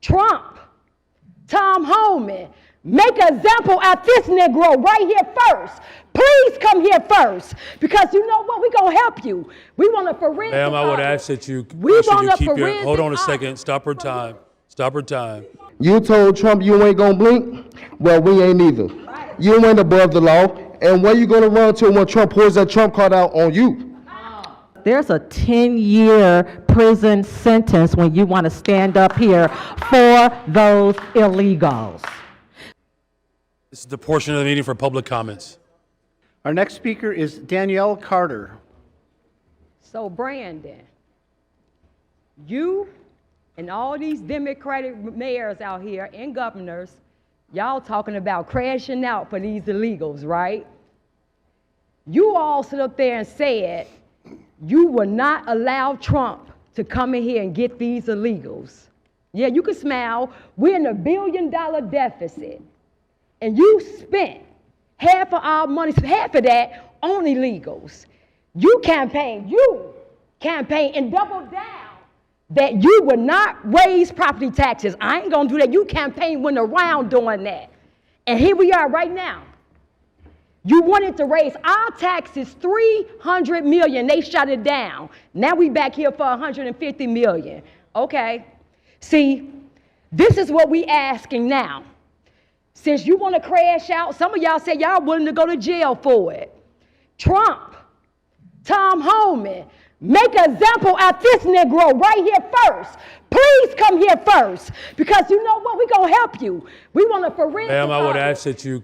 Trump, Tom Homan, make an example at this Negro right here first. Please come here first, because you know what? We're going to help you. We want a forensic Ma'am, I would audit. ask that you keep your, hold on a second, stop her time. Stop her time. You told Trump you ain't gonna blink? Well, we ain't either. You ain't above the law. And where you gonna run to when Trump pours that Trump card out on you? There's a 10-year prison sentence when you want to stand up here for those illegals. This is the portion of the meeting for public comments. Our next speaker is Danielle Carter. So Brandon, you and all these Democratic mayors out here and governors, y'all talking about crashing out for these illegals, right? You all stood up there and said you will not allow Trump to come in here and get these illegals. Yeah, you can smile. We're in $1 billion deficit. And you spent half of our money, half of that on illegals. You campaigned and doubled down that you would not raise property taxes. I ain't gonna do that. You campaigned, went around doing that. And here we are right now. You wanted to raise our taxes $300 million. They shut it down. Now we back here for $150 million. Okay. See, this is what we asking now. Since you want to crash out, some of y'all say y'all willing to go to jail for it. Trump, Tom Homan, make an example at this Negro right here first. Please come here first, because you know what? We're going to help you. We want a forensic Ma'am, I would audit. ask that you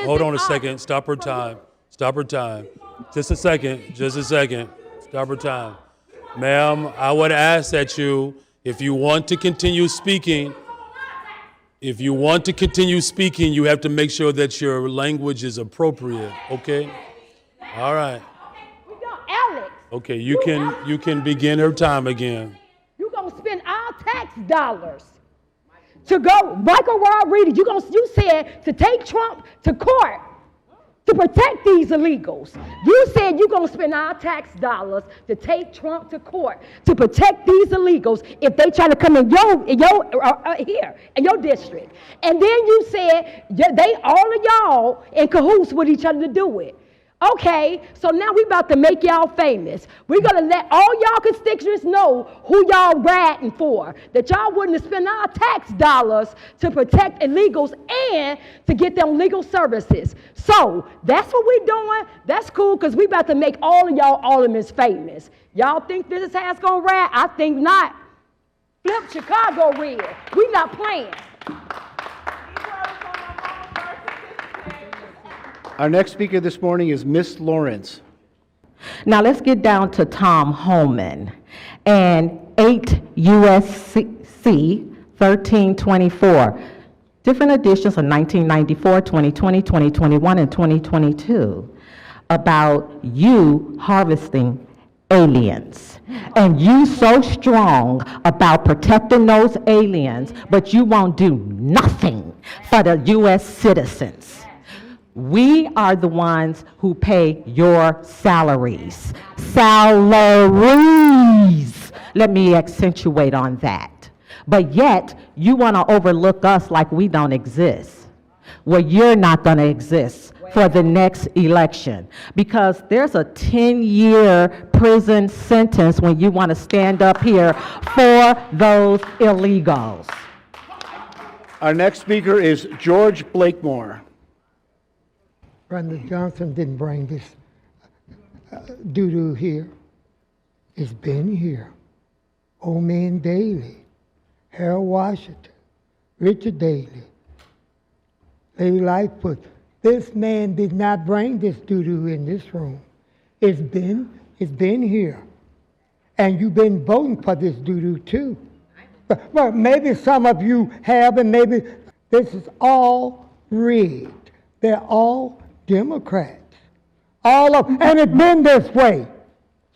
hold on a second, stop her time. Stop her time. Just a second. Stop her time. Ma'am, I would ask that you, if you want to continue speaking, you have to make sure that your language is appropriate, okay? All right. Alex. Okay, you can begin her time again. You're going to spend our tax dollars to go, Michael Rodriguez, you said to take Trump to court to protect these illegals. You said you're going to spend our tax dollars to take Trump to court to protect these illegals if they try to come in your district. And then you said all of y'all in cahoots with each other to do it. Okay, so now we about to make y'all famous. We're going to let all y'all constituents know who y'all ratting for, that y'all wouldn't spend our tax dollars to protect illegals and to get them legal services. So that's what we're doing. That's cool, because we about to make all of y'all aldermen famous. Y'all think this is how it's going to rat? I think not. Flip Chicago red. We not playing. Our next speaker this morning is Miss Lawrence. Now let's get down to Tom Homan and 8 U.S.C. 1324. Different editions of 1994, 2020, 2021, and 2022 about you harvesting aliens. And you so strong about protecting those aliens, but you won't do nothing for the U.S. citizens. We are the ones who pay your salaries. Salaries! Let me accentuate on that. But yet, you want to overlook us like we don't exist. Well, you're not going to exist for the next election, because there's a 10-year prison sentence when you want to stand up here for those illegals. Our next speaker is George Blakemore. Brenda Johnson didn't bring this doo-doo here. It's been here. Old Man Daley, Harold Washington, Richard Daley, Lady Lightfoot. This man did not bring this doo-doo in this room. It's been here. And you've been voting for this doo-doo too. Well, maybe some of you have, and maybe this is all rigged. They're all Democrats. And it's been this way.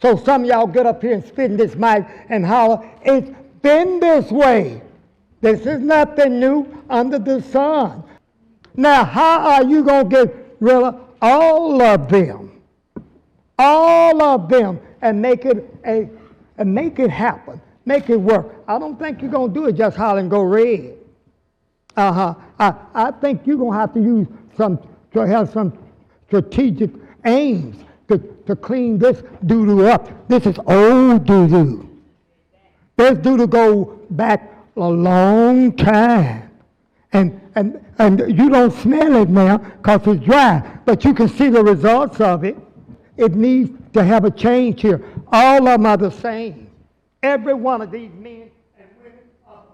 So some of y'all get up here and spit in this mic and holler, it's been this way. This is nothing new under the sun. Now, how are you going to get rid of all of them? All of them, and make it happen. make it work. I don't think you're gonna do it just holler and go red. I think you're gonna have to have some strategic aims to clean this doo-doo up. This is old doo-doo. This doo-doo go back a long time. And you don't smell it now because it's dry, but you can see the results of it. It needs to have a change here. All of them are the same. Every one of these men and women are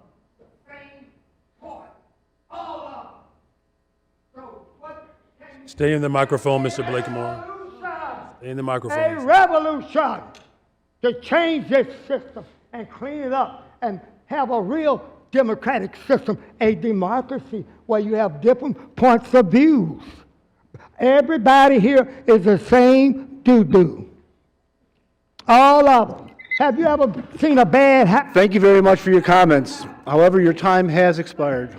the same point. All of them. So what can you Stay in the microphone, Mr. Blakemore. Stay in the a microphone. revolution to change this system and clean it up and have a real democratic system, a democracy where you have different points of views. Everybody here is the same doo-doo. All of them. Have you ever seen a bad Thank you very much for your comments. However, your time has expired.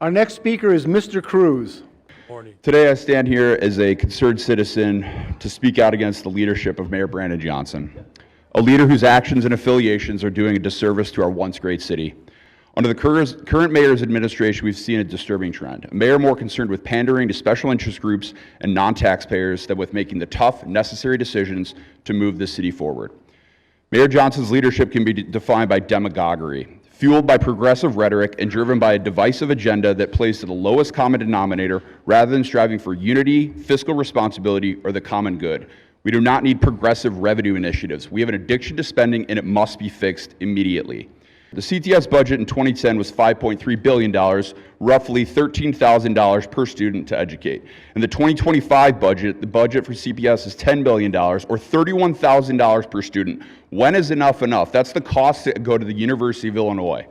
Our next speaker is Mr. Cruz. Today I stand here as a concerned citizen to speak out against the leadership of Mayor Brandon Johnson, a leader whose actions and affiliations are doing a disservice to our once great city. Under the current mayor's administration, we've seen a disturbing trend. A mayor more concerned with pandering to special interest groups and non-taxpayers than with making the tough, necessary decisions to move this city forward. Mayor Johnson's leadership can be defined by demagoguery, fueled by progressive rhetoric and driven by a divisive agenda that plays to the lowest common denominator rather than striving for unity, fiscal responsibility, or the common good. We do not need progressive revenue initiatives. We have an addiction to spending, and it must be fixed immediately. The CTS budget in 2010 was $5.3 billion, roughly $13,000 per student to educate. In the 2025 budget, the budget for CPS is $10 billion, or $31,000 per student. When is enough enough? That's the cost to go to the University of Illinois.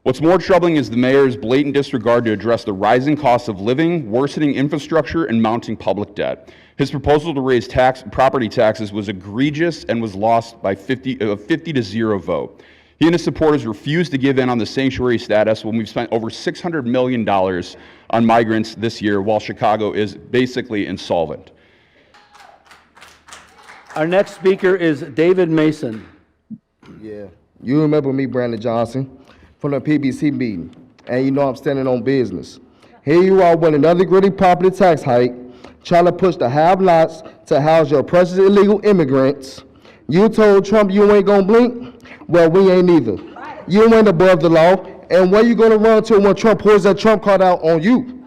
What's more troubling is the mayor's blatant disregard to address the rising cost of living, worsening infrastructure, and mounting public debt. His proposal to raise property taxes was egregious and was lost by 50-0 vote. He and his supporters refused to give in on the sanctuary status when we've spent over $600 million on migrants this year, while Chicago is basically insolvent. Our next speaker is David Mason. Yeah, you remember me, Brandon Johnson, from the PBC meeting, and you know I'm standing on business. Here you are with another gritty property tax hike, trying to push the have-nots to house your precious illegal immigrants. You told Trump you ain't gonna blink? Well, we ain't either. You ain't above the law, and where you gonna run to when Trump pours that Trump card out on you?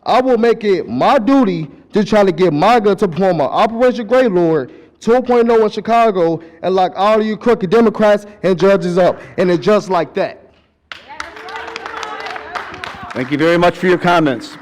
I will make it my duty to try to get my gun to perform an Operation Grey Lord 2.0 in Chicago and lock all of you crooked Democrats and judges up, and it's just like that. Thank you very much for your comments.